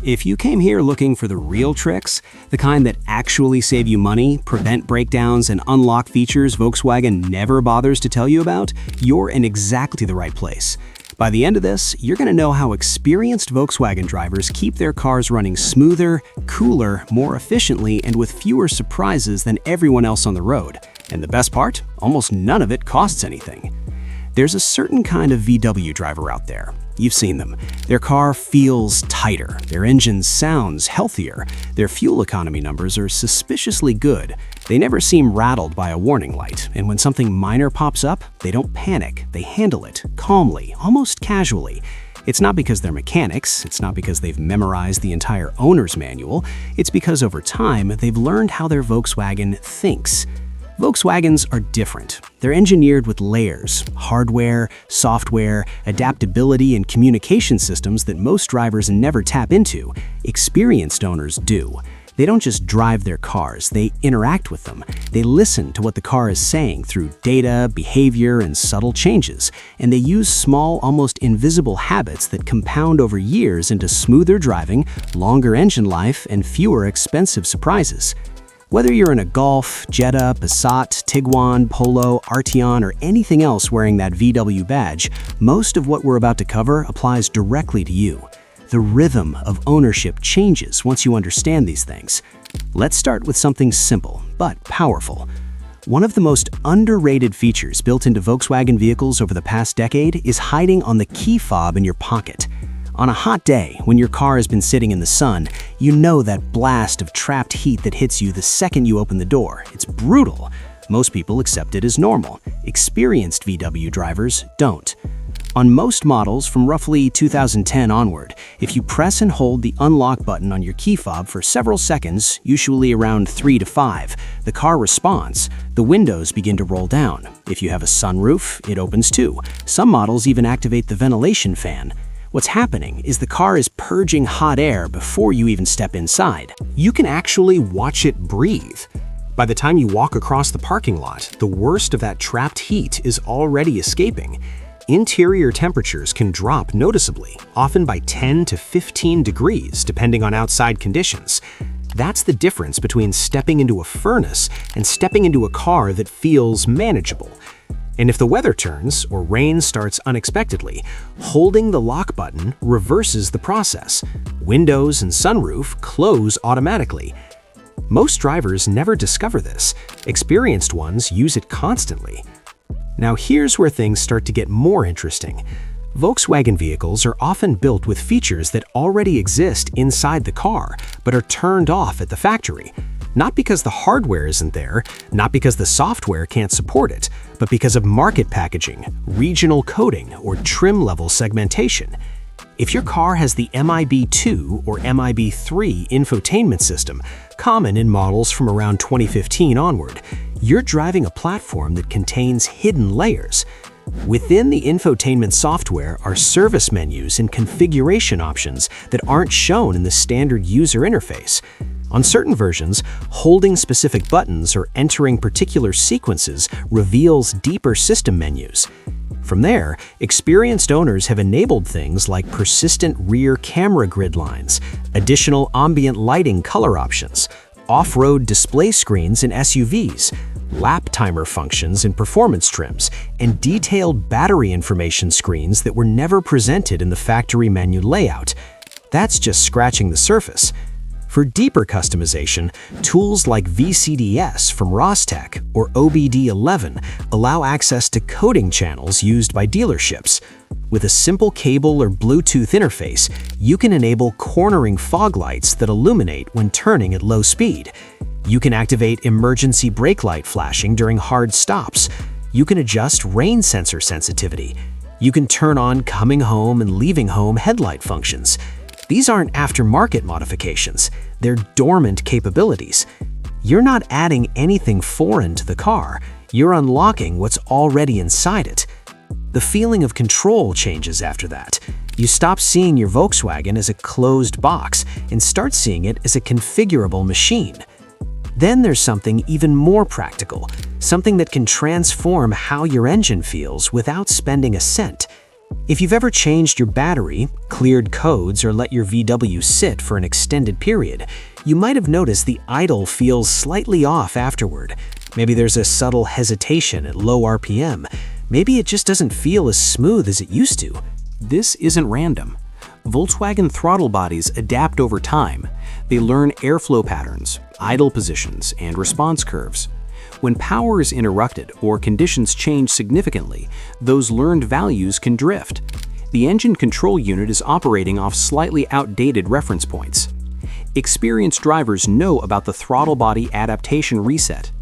If you came here looking for the real tricks, the kind that actually save you money, prevent breakdowns, and unlock features Volkswagen never bothers to tell you about, you're in exactly the right place. By the end of this, you're going to know how experienced Volkswagen drivers keep their cars running smoother, cooler, more efficiently, and with fewer surprises than everyone else on the road. And the best part? Almost none of it costs anything. There's a certain kind of VW driver out there. You've seen them. Their car feels tighter, their engine sounds healthier, their fuel economy numbers are suspiciously good. They never seem rattled by a warning light, and when something minor pops up, they don't panic. They handle it calmly, almost casually. It's not because they're mechanics, it's not because they've memorized the entire owner's manual, it's because over time, they've learned how their Volkswagen thinks. Volkswagens are different. They're engineered with layers, hardware, software, adaptability, and communication systems that most drivers never tap into. Experienced owners do. They don't just drive their cars, they interact with them. They listen to what the car is saying through data, behavior, and subtle changes. And they use small, almost invisible habits that compound over years into smoother driving, longer engine life, and fewer expensive surprises. Whether you're in a Golf, Jetta, Passat, Tiguan, Polo, Arteon, or anything else wearing that VW badge, most of what we're about to cover applies directly to you. The rhythm of ownership changes once you understand these things. Let's start with something simple, but powerful. One of the most underrated features built into Volkswagen vehicles over the past decade is hiding on the key fob in your pocket. On a hot day, when your car has been sitting in the sun, you know that blast of trapped heat that hits you the second you open the door. It's brutal. Most people accept it as normal. Experienced VW drivers don't. On most models from roughly 2010 onward, if you press and hold the unlock button on your key fob for several seconds, usually around 3 to 5, the car responds. The windows begin to roll down. If you have a sunroof, it opens too. Some models even activate the ventilation fan. What's happening is the car is purging hot air before you even step inside. You can actually watch it breathe. By the time you walk across the parking lot, the worst of that trapped heat is already escaping. Interior temperatures can drop noticeably, often by 10 to 15 degrees, depending on outside conditions. That's the difference between stepping into a furnace and stepping into a car that feels manageable. And if the weather turns or rain starts unexpectedly, holding the lock button reverses the process. Windows and sunroof close automatically. Most drivers never discover this. Experienced ones use it constantly. Now here's where things start to get more interesting. Volkswagen vehicles are often built with features that already exist inside the car, but are turned off at the factory. Not because the hardware isn't there, not because the software can't support it, but because of market packaging, regional coding, or trim-level segmentation. If your car has the MIB2 or MIB3 infotainment system, common in models from around 2015 onward, you're driving a platform that contains hidden layers. Within the infotainment software are service menus and configuration options that aren't shown in the standard user interface. On certain versions, holding specific buttons or entering particular sequences reveals deeper system menus. From there, experienced owners have enabled things like persistent rear camera grid lines, additional ambient lighting color options, off-road display screens in SUVs, lap timer functions in performance trims, and detailed battery information screens that were never presented in the factory menu layout. That's just scratching the surface. For deeper customization, tools like VCDS from Rostec or OBD11 allow access to coding channels used by dealerships. With a simple cable or Bluetooth interface, you can enable cornering fog lights that illuminate when turning at low speed. You can activate emergency brake light flashing during hard stops. You can adjust rain sensor sensitivity. You can turn on coming home and leaving home headlight functions. These aren't aftermarket modifications, they're dormant capabilities. You're not adding anything foreign to the car, you're unlocking what's already inside it. The feeling of control changes after that. You stop seeing your Volkswagen as a closed box and start seeing it as a configurable machine. Then there's something even more practical, something that can transform how your engine feels without spending a cent. If you've ever changed your battery, cleared codes, or let your VW sit for an extended period, you might have noticed the idle feels slightly off afterward. Maybe there's a subtle hesitation at low RPM. Maybe it just doesn't feel as smooth as it used to. This isn't random. Volkswagen throttle bodies adapt over time. They learn airflow patterns, idle positions, and response curves. When power is interrupted or conditions change significantly, those learned values can drift. The engine control unit is operating off slightly outdated reference points. Experienced drivers know about the throttle body adaptation reset.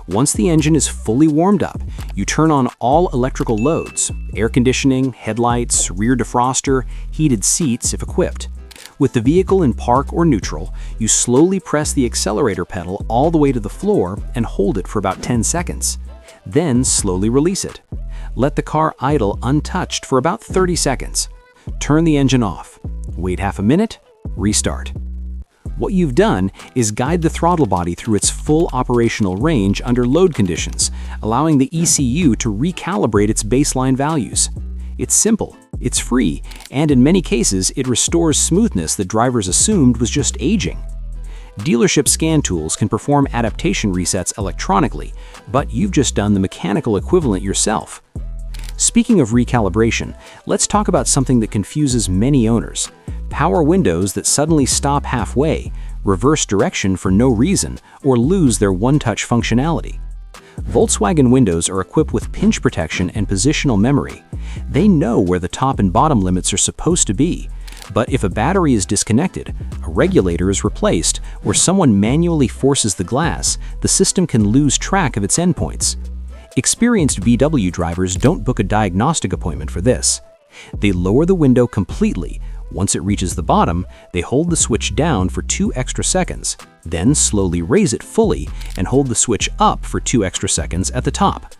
Once the engine is fully warmed up, you turn on all electrical loads, air conditioning, headlights, rear defroster, heated seats if equipped. With the vehicle in park or neutral, you slowly press the accelerator pedal all the way to the floor and hold it for about 10 seconds. Then slowly release it. Let the car idle untouched for about 30 seconds. Turn the engine off. Wait half a minute, restart. What you've done is guide the throttle body through its full operational range under load conditions, allowing the ECU to recalibrate its baseline values. It's simple, it's free, and in many cases, it restores smoothness that drivers assumed was just aging. Dealership scan tools can perform adaptation resets electronically, but you've just done the mechanical equivalent yourself. Speaking of recalibration, let's talk about something that confuses many owners: power windows that suddenly stop halfway, reverse direction for no reason, or lose their one-touch functionality. Volkswagen windows are equipped with pinch protection and positional memory. They know where the top and bottom limits are supposed to be. But if a battery is disconnected, a regulator is replaced, or someone manually forces the glass, the system can lose track of its endpoints. Experienced VW drivers don't book a diagnostic appointment for this. They lower the window completely. Once it reaches the bottom, they hold the switch down for 2 extra seconds, then slowly raise it fully and hold the switch up for 2 extra seconds at the top.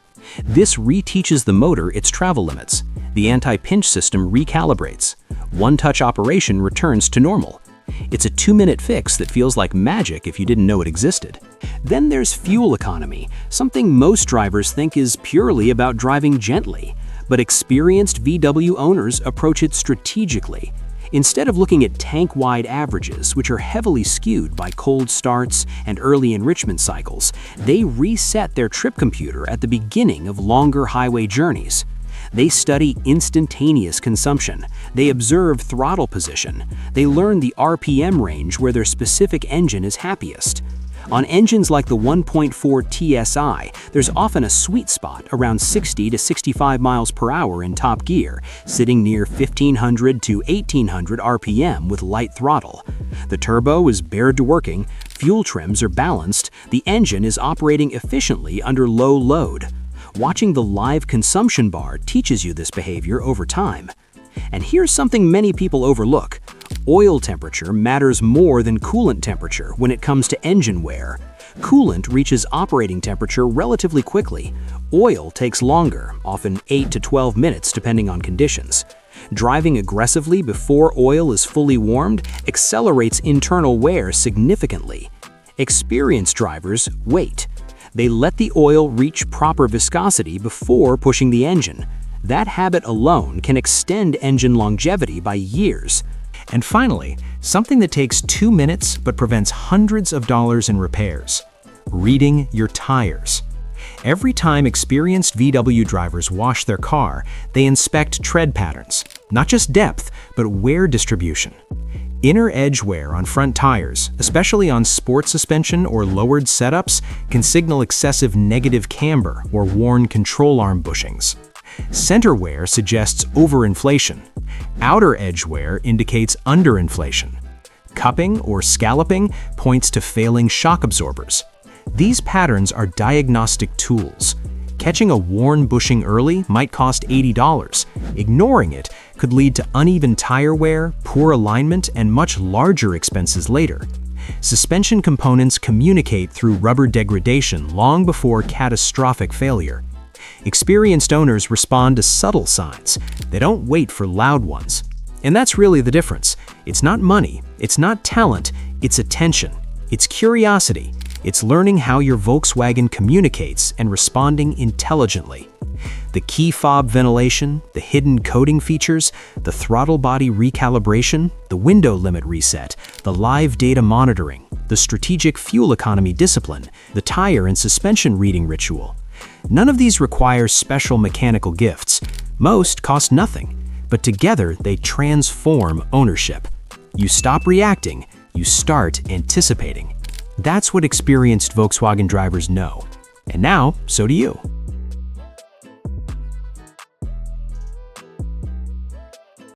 This reteaches the motor its travel limits. The anti-pinch system recalibrates. One-touch operation returns to normal. It's a 2-minute fix that feels like magic if you didn't know it existed. Then there's fuel economy, something most drivers think is purely about driving gently. But experienced VW owners approach it strategically. Instead of looking at tank-wide averages, which are heavily skewed by cold starts and early enrichment cycles, they reset their trip computer at the beginning of longer highway journeys. They study instantaneous consumption. They observe throttle position. They learn the RPM range where their specific engine is happiest. On engines like the 1.4 TSI, there's often a sweet spot around 60 to 65 miles per hour in top gear, sitting near 1500 to 1800 RPM with light throttle. The turbo is bared to working, fuel trims are balanced, the engine is operating efficiently under low load. Watching the live consumption bar teaches you this behavior over time. And here's something many people overlook. Oil temperature matters more than coolant temperature when it comes to engine wear. Coolant reaches operating temperature relatively quickly. Oil takes longer, often 8 to 12 minutes depending on conditions. Driving aggressively before oil is fully warmed accelerates internal wear significantly. Experienced drivers wait. They let the oil reach proper viscosity before pushing the engine. That habit alone can extend engine longevity by years. And finally, something that takes 2 minutes but prevents hundreds of dollars in repairs: reading your tires. Every time experienced VW drivers wash their car, they inspect tread patterns, not just depth, but wear distribution. Inner edge wear on front tires, especially on sport suspension or lowered setups, can signal excessive negative camber or worn control arm bushings. Center wear suggests overinflation. Outer edge wear indicates underinflation. Cupping or scalloping points to failing shock absorbers. These patterns are diagnostic tools. Catching a worn bushing early might cost $80. Ignoring it could lead to uneven tire wear, poor alignment, and much larger expenses later. Suspension components communicate through rubber degradation long before catastrophic failure. Experienced owners respond to subtle signs. They don't wait for loud ones. And that's really the difference. It's not money, it's not talent, it's attention, it's curiosity, It's learning how your Volkswagen communicates and responding intelligently. The key fob ventilation, the hidden coating features, the throttle body recalibration, the window limit reset, the live data monitoring, the strategic fuel economy discipline, the tire and suspension reading ritual. None of these require special mechanical gifts. Most cost nothing, but together they transform ownership. You stop reacting, you start anticipating. That's what experienced Volkswagen drivers know. And now, so do you.